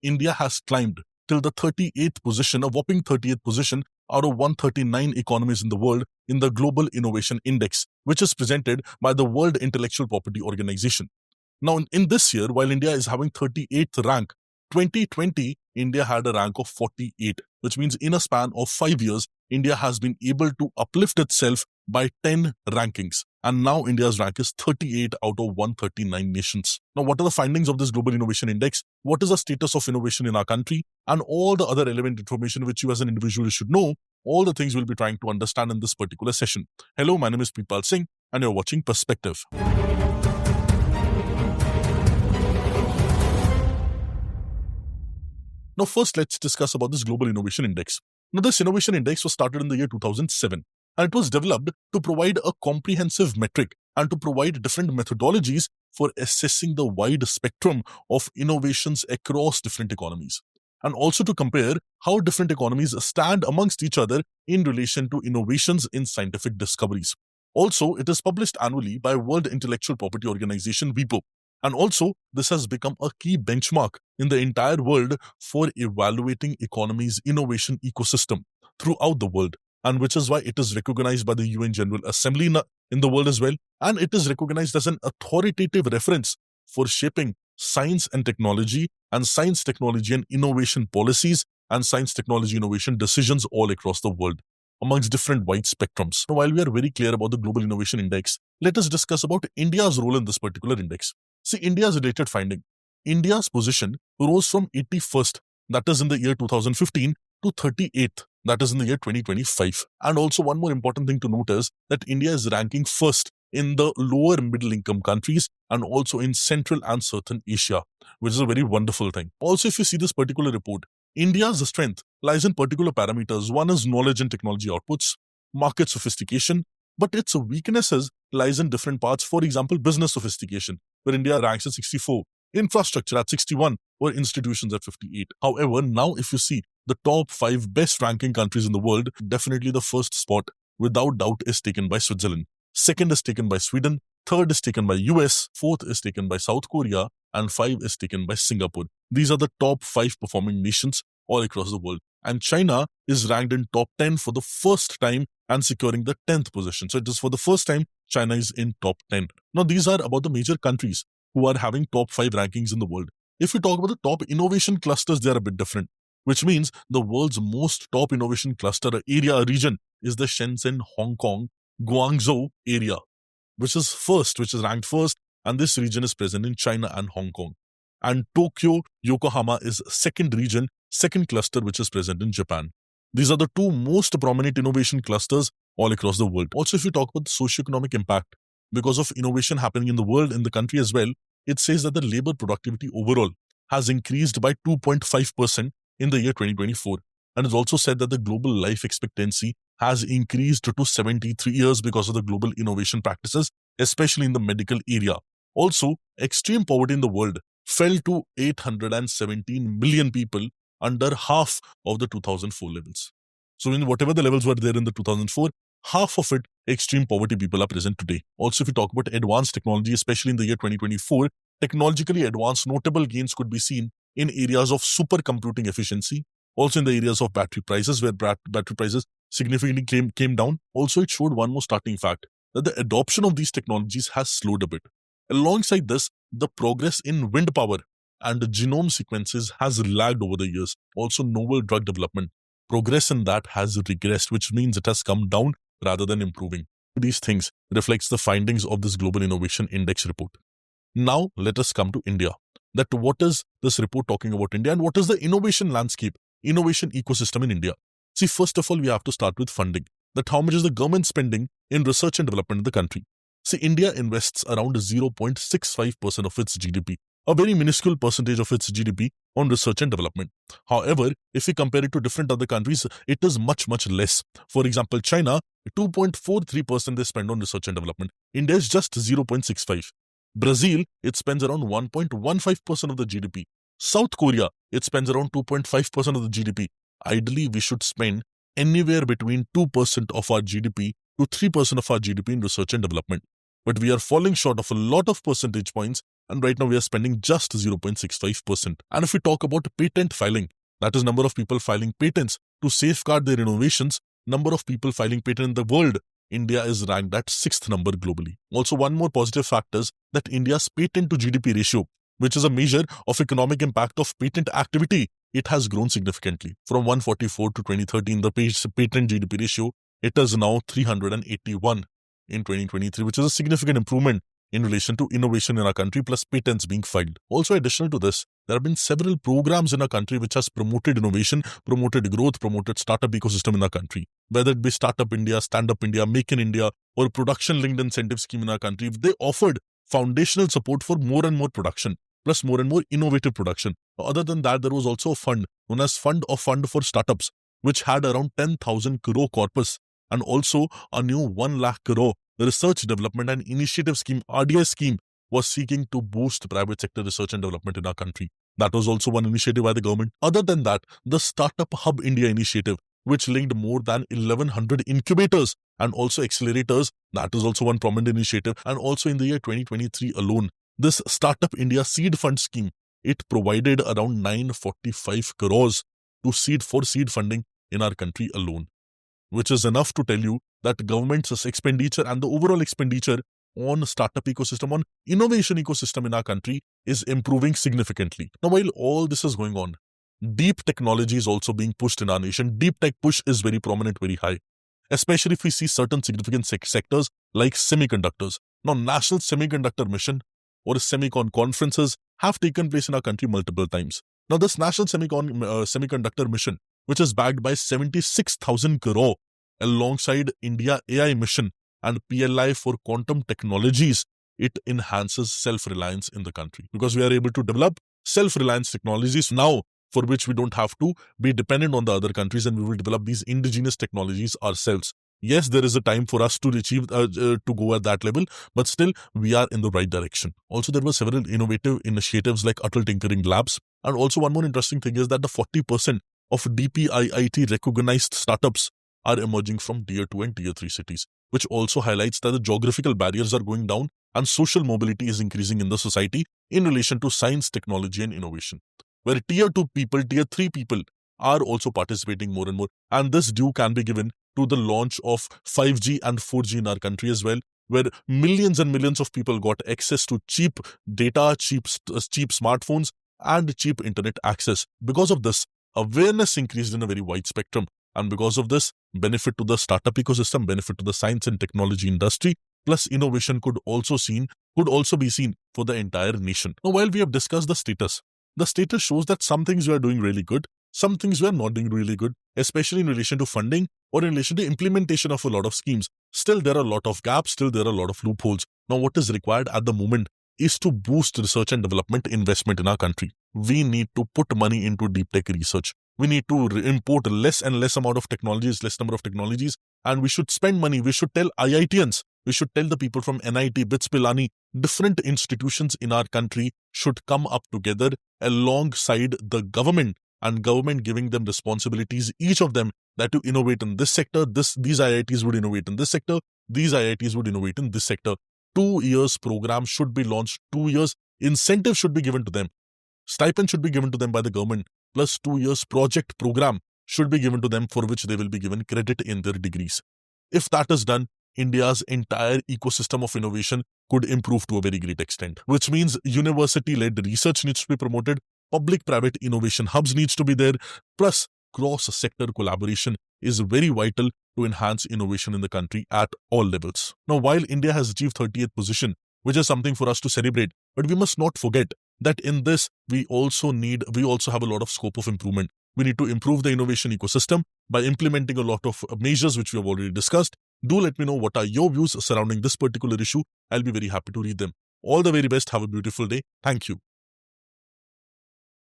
India has climbed till the 38th position, a whopping 38th position out of 139 economies in the world in the Global Innovation Index, which is presented by the World Intellectual Property Organization. Now, in this year, while India is having 38th rank, 2020, India had a rank of 48, which means in a span of 5 years, India has been able to uplift itself by 10 rankings. And now India's rank is 38 out of 139 nations. Now, what are the findings of this Global Innovation Index? What is the status of innovation in our country? And all the other relevant information which you as an individual should know, all the things we'll be trying to understand in this particular session. Hello, my name is Preetpal Singh and you're watching Perspective. Now, first, let's discuss about this Global Innovation Index. Now, this Innovation Index was started in the year 2007, and it was developed to provide a comprehensive metric and to provide different methodologies for assessing the wide spectrum of innovations across different economies, and also to compare how different economies stand amongst each other in relation to innovations in scientific discoveries. Also, it is published annually by World Intellectual Property Organization, WIPO. And also, this has become a key benchmark in the entire world for evaluating economy's innovation ecosystem throughout the world, and which is why it is recognized by the UN General Assembly in the world as well, and it is recognized as an authoritative reference for shaping science and technology and innovation policies and science, technology, innovation decisions all across the world amongst different wide spectrums. Now, while we are very clear about the Global Innovation Index, let us discuss about India's role in this particular index. See, India's related finding. India's position rose from 81st, that is in the year 2015, to 38th, that is in the year 2025. And also one more important thing to note is that India is ranking first in the lower middle income countries and also in Central and Southern Asia, which is a very wonderful thing. Also, if you see this particular report, India's strength lies in particular parameters. One is knowledge and technology outputs, market sophistication, but its weaknesses lies in different parts. For example, business sophistication, where India ranks at 64, infrastructure at 61, or institutions at 58. However, now if you see the top 5 best ranking countries in the world, definitely the first spot, without doubt, is taken by Switzerland. Second is taken by Sweden. Third is taken by US. Fourth is taken by South Korea. And 5 is taken by Singapore. These are the top 5 performing nations all across the world. And China is ranked in top 10 for the first time and securing the 10th position. So it is for the first time China is in top 10. Now, these are about the major countries who are having top 5 rankings in the world. If we talk about the top innovation clusters, they are a bit different, which means the world's most top innovation cluster region is the Shenzhen, Hong Kong, Guangzhou area, which is ranked first. And this region is present in China and Hong Kong. And Tokyo, Yokohama is second region, second cluster, which is present in Japan. These are the 2 most prominent innovation clusters all across the world. Also, if you talk about the socioeconomic impact, because of innovation happening in the world, in the country as well, it says that the labor productivity overall has increased by 2.5% in the year 2024. And it's also said that the global life expectancy has increased to 73 years because of the global innovation practices, especially in the medical area. Also, extreme poverty in the world fell to 817 million people, under half of the 2004 levels. So in whatever the levels were there in the 2004, half of it, extreme poverty people are present today. Also, if you talk about advanced technology, especially in the year 2024, technologically advanced notable gains could be seen in areas of supercomputing efficiency, also in the areas of battery prices, where battery prices significantly came down. Also, it showed one more starting fact, that the adoption of these technologies has slowed a bit. Alongside this, the progress in wind power and the genome sequences has lagged over the years. Also, novel drug development, progress in that has regressed, which means it has come down rather than improving. These things reflects the findings of this Global Innovation Index report. Now, let us come to India. That what is this report talking about India, and what is the innovation landscape, innovation ecosystem in India? See, first of all, we have to start with funding. That how much is the government spending in research and development in the country? See, India invests around 0.65% of its GDP, a very minuscule percentage of its GDP on research and development. However, if we compare it to different other countries, it is much, much less. For example, China, 2.43% they spend on research and development. India is just 0.65. Brazil, it spends around 1.15% of the GDP. South Korea, it spends around 2.5% of the GDP. Ideally, we should spend anywhere between 2% of our GDP to 3% of our GDP in research and development. But we are falling short of a lot of percentage points And right now we are spending just 0.65%. And if we talk about patent filing, that is number of people filing patents to safeguard their innovations, number of people filing patent in the world, India is ranked at 6th number globally. Also, one more positive fact is that India's patent to GDP ratio, which is a measure of economic impact of patent activity, it has grown significantly. From 144 to 2013, the patent GDP ratio, it is now 381 in 2023, which is a significant improvement in relation to innovation in our country, plus patents being filed. Also, additional to this, there have been several programs in our country which has promoted innovation, promoted growth, promoted startup ecosystem in our country. Whether it be Startup India, Stand Up India, Make in India, or production linked incentive scheme in our country, they offered foundational support for more and more production, plus more and more innovative production. Other than that, there was also a fund known as Fund for Startups, which had around 10,000 crore corpus, and also a new 1 lakh crore research development and initiative scheme, RDI scheme, was seeking to boost private sector research and development in our country. That was also one initiative by the government. Other than that, the Startup Hub India initiative, which linked more than 1,100 incubators and also accelerators, that is also one prominent initiative. And also in the year 2023 alone, this Startup India Seed Fund scheme, it provided around 945 crores to seed funding in our country alone, which is enough to tell you that government's expenditure and the overall expenditure on startup ecosystem, on innovation ecosystem in our country is improving significantly. Now, while all this is going on, deep technology is also being pushed in our nation. Deep tech push is very prominent, very high, especially if we see certain significant sectors like semiconductors. Now, National Semiconductor Mission or Semicon conferences have taken place in our country multiple times. Now, this National Semiconductor Mission, which is backed by 76,000 crore alongside India AI Mission and PLI for quantum technologies, it enhances self-reliance in the country because we are able to develop self-reliance technologies now, for which we don't have to be dependent on the other countries, and we will develop these indigenous technologies ourselves. Yes, there is a time for us to achieve, to go at that level, but still we are in the right direction. Also, there were several innovative initiatives like Atal Tinkering Labs. And also one more interesting thing is that the 40% of DPIIT recognized startups are emerging from tier 2 and tier 3 cities, which also highlights that the geographical barriers are going down and social mobility is increasing in the society in relation to science, technology and innovation, where tier 2 people, tier 3 people are also participating more and more. And this due can be given to the launch of 5G and 4G in our country as well, where millions and millions of people got access to cheap data, cheap smartphones and cheap internet access. Because of this, awareness increased in a very wide spectrum. And because of this, benefit to the startup ecosystem, benefit to the science and technology industry, plus innovation could also be seen for the entire nation. Now, while we have discussed the status shows that some things we are doing really good, some things we are not doing really good, especially in relation to funding or in relation to implementation of a lot of schemes. Still, there are a lot of gaps, still there are a lot of loopholes. Now, what is required at the moment is to boost research and development investment in our country. We need to put money into deep tech research. We need to import less and less amount of technologies, less number of technologies, and we should spend money. We should tell IITians, we should tell the people from NIT, BITS Pilani, different institutions in our country should come up together alongside the government, and government giving them responsibilities, each of them, that to innovate in this sector, these IITs would innovate in this sector, these IITs would innovate in this sector. 2 years program should be launched, 2 years incentive should be given to them, stipend should be given to them by the government, plus 2 years project program should be given to them for which they will be given credit in their degrees. If that is done, India's entire ecosystem of innovation could improve to a very great extent, which means university-led research needs to be promoted, public-private innovation hubs needs to be there, plus cross-sector collaboration is very vital to enhance innovation in the country at all levels. Now, while India has achieved 38th position, which is something for us to celebrate, but we must not forget that in this, we also have a lot of scope of improvement. We need to improve the innovation ecosystem by implementing a lot of measures which we have already discussed. Do let me know what are your views surrounding this particular issue. I'll be very happy to read them. All the very best. Have a beautiful day. Thank you.